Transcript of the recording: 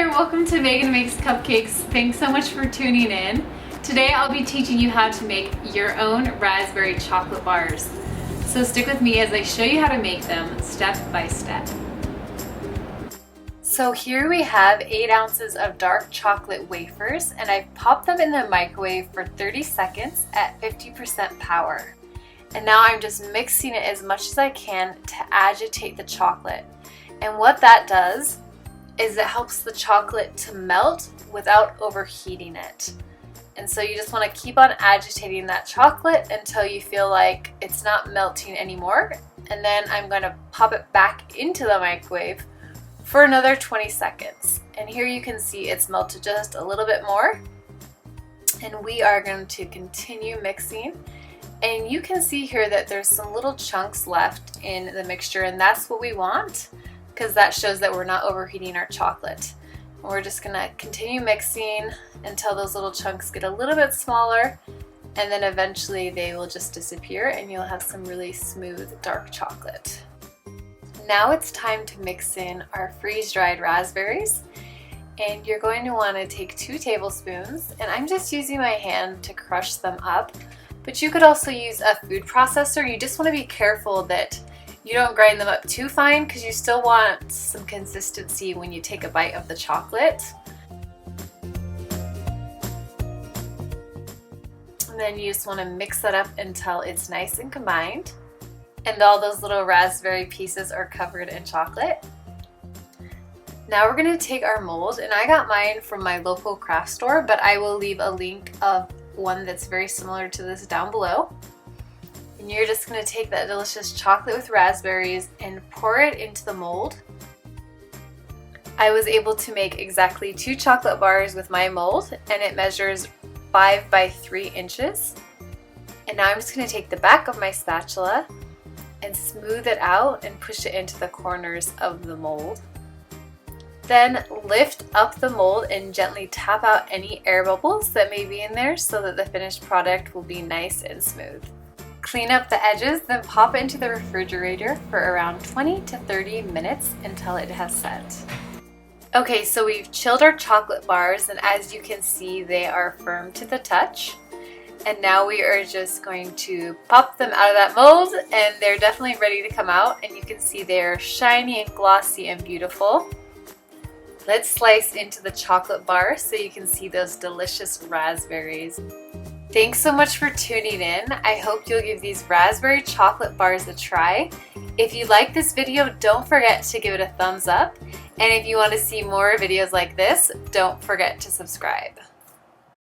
there, welcome to Megan Makes Cupcakes. Thanks so much for tuning in. Today I'll be teaching you how to make your own raspberry chocolate bars. So stick with me as I show you how to make them step by step. So here we have 8 ounces of dark chocolate wafers, and I've popped them in the microwave for 30 seconds at 50% power. And now I'm just mixing it as much as I can to agitate the chocolate. And what that does is it helps the chocolate to melt without overheating it. And so you just want to keep on agitating that chocolate until you feel like it's not melting anymore. And then I'm going to pop it back into the microwave for another 20 seconds. And here you can see it's melted just a little bit more. And we are going to continue mixing. And you can see here that there's some little chunks left in the mixture, and that's what we want, because that shows that we're not overheating our chocolate. And we're just gonna continue mixing until those little chunks get a little bit smaller, and then eventually they will just disappear and you'll have some really smooth dark chocolate. Now it's time to mix in our freeze-dried raspberries, and you're going to want to take 2 tablespoons, and I'm just using my hand to crush them up, but you could also use a food processor. You just want to be careful that you don't grind them up too fine, because you still want some consistency when you take a bite of the chocolate. And then you just want to mix that up until it's nice and combined, and all those little raspberry pieces are covered in chocolate. Now we're going to take our mold, and I got mine from my local craft store, but I will leave a link of one that's very similar to this down below. And you're just going to take that delicious chocolate with raspberries and pour it into the mold. I was able to make exactly 2 chocolate bars with my mold, and it measures 5 by 3 inches. And now I'm just going to take the back of my spatula and smooth it out and push it into the corners of the mold. Then lift up the mold and gently tap out any air bubbles that may be in there so that the finished product will be nice and smooth. Clean up the edges, then pop it into the refrigerator for around 20 to 30 minutes until it has set. Okay, so we've chilled our chocolate bars, and as you can see, they are firm to the touch. And now we are just going to pop them out of that mold, and they're definitely ready to come out, and you can see they're shiny and glossy and beautiful. Let's slice into the chocolate bar so you can see those delicious raspberries. Thanks so much for tuning in. I hope you'll give these raspberry chocolate bars a try. If you like this video, don't forget to give it a thumbs up. And if you want to see more videos like this, don't forget to subscribe.